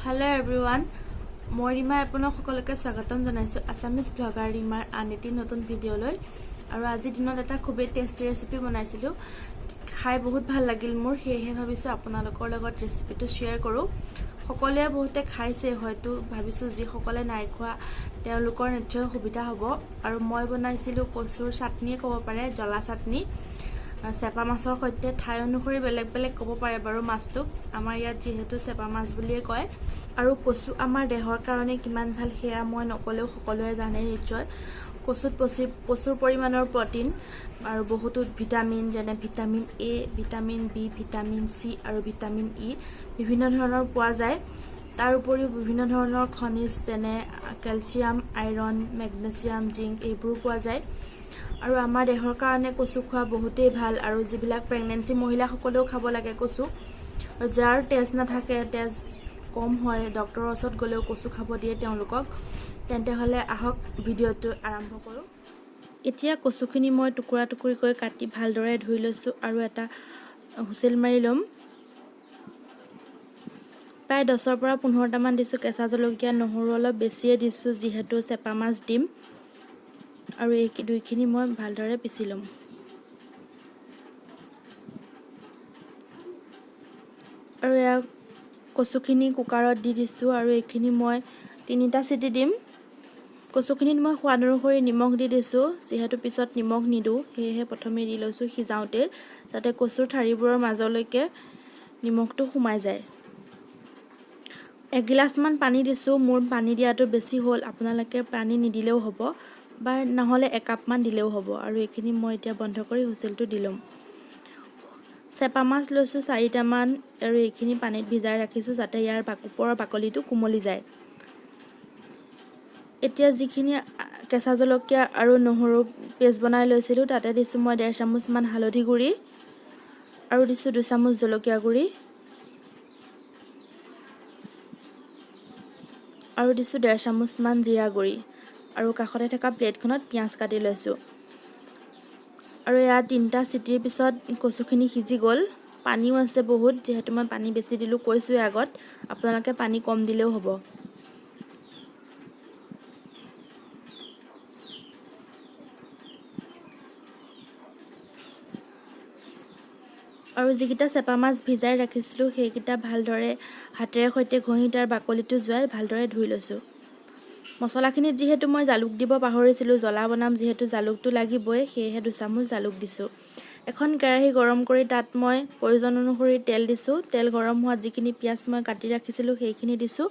Hello everyone, মই ৰিমা আপোনাক সকলোকে স্বাগতম জনাইছো আসামিজ ব্লগাৰ ৰিমাৰ আন এটি নতুন ভিডিঅ'লৈ আৰু আজি দিনত এটা খুবেই টেষ্টি ৰেচিপি বনাইছিলো খাই বহুত ভাল লাগিল মোৰ সেয়েহে ভাবিছো আপোনালোকৰ লগত ৰেচিপিটো শেয়াৰ কৰো সকলোৱে বহুতে খাইছে হয়তো ভাবিছো যি সকলে নাই খোৱা তেওঁলোকৰ নিশ্চয় সুবিধা হ'ব আৰু মই বনাইছিলো কচুৰ চাটনি ক'ব পাৰে জলা চাটনি চেপা মাছৰ সৈতে ঠাই অনুসৰি বেলেগ বেলেগ ক'ব পাৰে বাৰু মাছটোক আমাৰ ইয়াত যেহেতু চেপা মাছ বুলিয়ে কয় আৰু কচু আমাৰ দেহৰ কাৰণে কিমান ভাল সেয়া মই নকলেও সকলোৱে জানে নিশ্চয় কচুত প্ৰচুৰ পৰিমাণৰ প্ৰটিন আৰু বহুতো ভিটামিন যেনে vitamin A vitamin B vitamin C আৰু ভিটামিন ই বিভিন্ন ধৰণৰ পোৱা যায় তাৰ উপৰিও বিভিন্ন ধৰণৰ খনিজ যেনে কেলচিয়াম আইৰন মেগনেছিয়াম জিংক এইবোৰ পোৱা যায় আৰু আমাৰ দেহৰ কাৰণে কচু খোৱা বহুতেই ভাল আৰু যিবিলাক প্ৰেগনেন্সি মহিলা সকলেও খাব লাগে কচু আৰু যাৰ তেজ নাথাকে তেজ কম হয় ডক্টৰৰ ওচৰত গলেও কচু খাব দিয়ে তেওঁলোকক তেন্তে হলে আহক ভিডিঅটো আৰম্ভ কৰো এতিয়া কচুখিনি মই টুকুৰা টুকুৰিকৈ কাটি ভালদৰে ধুই লৈছো আৰু এটা হুইছেল মাৰি লম প্ৰায় 10 পৰা 15টা মান দিছো কেঁচা জলকীয়া নহৰু অলপ বেছিয়ে দিছো যিহেতু চেপা মাছ দিম আৰু এই দুইখিনি মই ভালদৰে পিছি লম আৰু এয়া কচুখিনি কুকাৰত দি দিছো আৰু এইখিনি মই 3টা সিটি দিম কচুখিনিত মই সোৱাদ অনুসৰি নিমখ দি দিছো যেহেতু পিছত নিমখ নিদু সেয়েহে প্ৰথমে দি লৈছো সিজাওতে যাতে কচুৰ ঠাৰিবোৰৰ মাজলৈকে নিমখটো সোমাই যায় 1 গিলাচ মান পানী দিছো মোৰ পানী দিয়াটো বেছি হ'ল আপোনালোকে পানী নিদিলেও হ'ব বা নহলে 1 কাপ মান দিলেও হ'ব আৰু এইখিনি মই এতিয়া বন্ধ কৰি হুইছেলটো দিলম চেপা মাছ লৈছো 4টা মান আৰু এইখিনি পানীত ভিজাই ৰাখিছো যাতে ইয়াৰ ওপৰৰ বাকলিটো কুমলি যায় এতিয়া যিখিনি কেঁচা জলকীয়া আৰু নহৰু পেষ্ট বনাই লৈছিলো তাতে দিছো মই 1.5 চামুচ মান হালধি গুৰি আৰু দিছো 2 চামুচ জলকীয়া গুৰি আৰু দিছো 1.5 চামুচ মান জিৰা গুৰি আৰু কাষতে থকা প্লেটখনত পিয়াজ কাটি লৈছো আৰু এয়া 3টা সিটিৰ পিছত কচুখিনি সিজি গল পানীও আছে বহুত যেহেতু মই পানী বেছি দিলো কৈছোই আগত আপোনালোকে পানী কম দিলেও হ'ব আৰু যিকিটা চেপা মাছ ভিজাই ৰাখিছিলো সেইকিটা ভালদৰে হাতেৰে সৈতে ঘঁহি তাৰ বাকলিটো জুৱাই ভালদৰে ধুই লৈছো মছলাখিনিত যেহেতু মই জালুক দিব পাহৰিছিলো জ্বলা বনাম যেহেতু জালুকটো লাগিবই সেয়েহে 2 চামুচ জালুক দিছো এখন কেৰাহী গৰম কৰি তাত মই প্ৰয়োজন অনুসৰি তেল দিছো তেল গৰম হোৱাত যিখিনি পিয়াজ মই কাটি ৰাখিছিলো সেইখিনি দিছো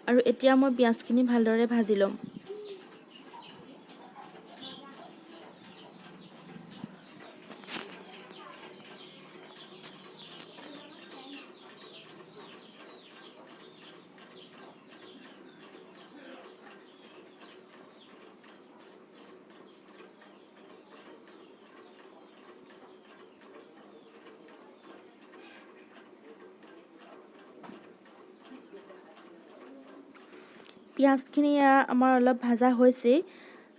আৰু এতিয়া মই পিয়াজখিনি ভালদৰে ভাজি লম পিয়াজখিনি আমাৰ অলপ ভাজা হৈছে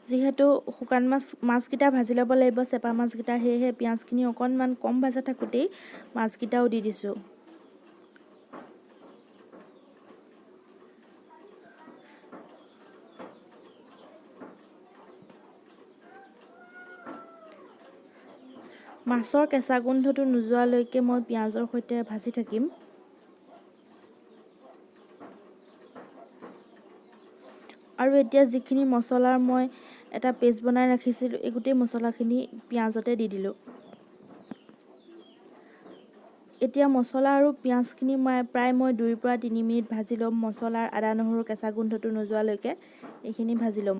যেহেতু শুকান মাছকিটা ভাজি ল'ব লাগিব চেপা মাছকিটা সেয়েহে পিয়াজখিনি অকনমান কম ভাজা থাকোতেই মাছকিটাও দি দিছো মাছৰ কেঁচা গোন্ধটো নোযোৱালৈকে মই পিয়াজৰ সৈতে ভাজি থাকিম আৰু এতিয়া যিখিনি মছলাৰ মই এটা পেষ্ট বনাই ৰাখিছিলো এই গোটেই মছলাখিনি পিয়াজতে দি দিলো এতিয়া মছলা আৰু পিয়াজখিনি প্ৰায় মই 2 পৰা 3 মিনিট ভাজি লম মছলাৰ আদা নহৰু কেঁচা গোন্ধটো নোযোৱালৈকে এইখিনি ভাজি লম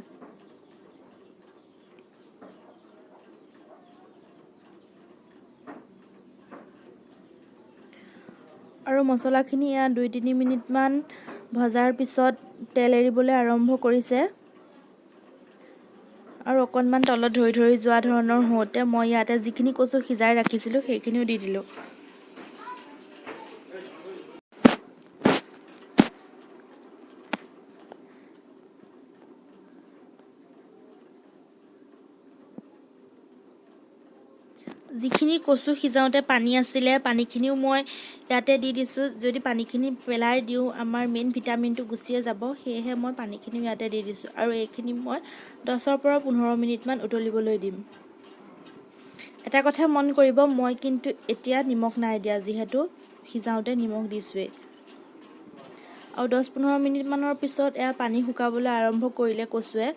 আৰু মছলাখিনি 2-3 মিনিট মান ভজাৰ পিছত তেল এৰিবলৈ আৰম্ভ কৰিছে আৰু অকনমান তলত ধৰি যোৱা ধৰণৰ হওঁতে মই ইয়াতে যিখিনি কচু সিজাই ৰাখিছিলো সেইখিনিও দি দিলো যিখিনি কচু সিজাওঁতে পানী আছিলে পানীখিনিও মই ইয়াতে দি দিছোঁ। যদি পানীখিনি পেলাই দিওঁ আমাৰ মেইন ভিটামিনটো গুচিয়ে যাব, সেয়েহে মই পানীখিনি ইয়াতে দি দিছোঁ আৰু এইখিনি মই 10ৰ পৰা 15 মিনিটমান উতলিবলৈ দিম। এটা কথা মন কৰিব, মই কিন্তু এতিয়া নিমখ নাই দিয়া, যিহেতু সিজাওঁতে নিমখ দিছোঁৱেই। আৰু 10-15 মিনিটমানৰ পিছত এয়া পানী শুকাবলৈ আৰম্ভ কৰিলে কচুৱে।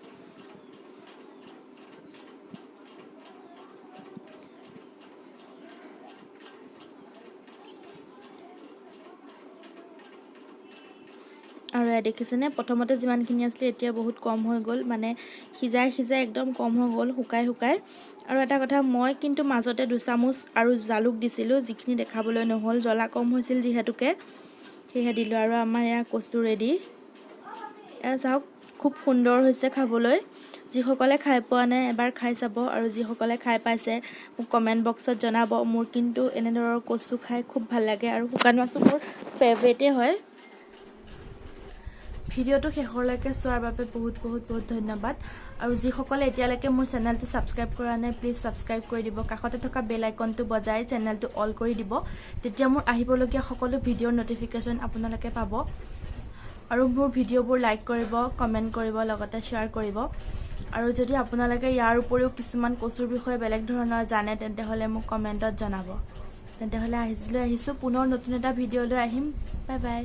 আৰু এয়া দেখিছেনে, প্ৰথমতে যিমানখিনি আছিলে এতিয়া বহুত কম হৈ গ'ল, মানে সিজাই একদম কম হৈ গ'ল, শুকাই। আৰু এটা কথা, মই কিন্তু মাজতে 2 চামুচ আৰু জালুক দিছিলোঁ, যিখিনি দেখাবলৈ নহ'ল, জ্বলা কম হৈছিল যিহেতুকে, সেয়েহে দিলোঁ। আৰু আমাৰ এয়া কচু ৰেডি। এয়া চাওক, খুব সুন্দৰ হৈছে খাবলৈ। যিসকলে খাই পোৱা নাই এবাৰ খাই চাব, আৰু যিসকলে খাই পাইছে মোক কমেণ্ট বক্সত জনাব। মোৰ কিন্তু এনেধৰণৰ কচু খাই খুব ভাল লাগে, আৰু শুকান মাছো মোৰ ফেভৰেটেই হয়। ভিডিঅ'টো শেষলৈকে চোৱাৰ বাবে বহুত ধন্যবাদ। আৰু যিসকলে এতিয়ালৈকে মোৰ চেনেলটো ছাবস্ক্ৰাইব কৰা নাই, প্লিজ ছাবস্ক্ৰাইব কৰি দিব। কাষতে থকা বেল আইকনটো বজাই চেনেলটো অল কৰি দিব, তেতিয়া মোৰ আহিবলগীয়া সকলো ভিডিঅ'ৰ নটিফিকেশ্যন আপোনালোকে পাব। আৰু মোৰ ভিডিঅ'বোৰ লাইক কৰিব, কমেণ্ট কৰিব, লগতে শ্বেয়াৰ কৰিব। আৰু যদি আপোনালোকে ইয়াৰ উপৰিও কিছুমান কচুৰ বিষয়ে বেলেগ ধৰণৰ জানে, তেন্তে হ'লে মোক কমেণ্টত জনাব। তেন্তে হ'লে আহিছোঁ পুনৰ নতুন এটা ভিডিঅ' লৈ আহিম। Bye bye.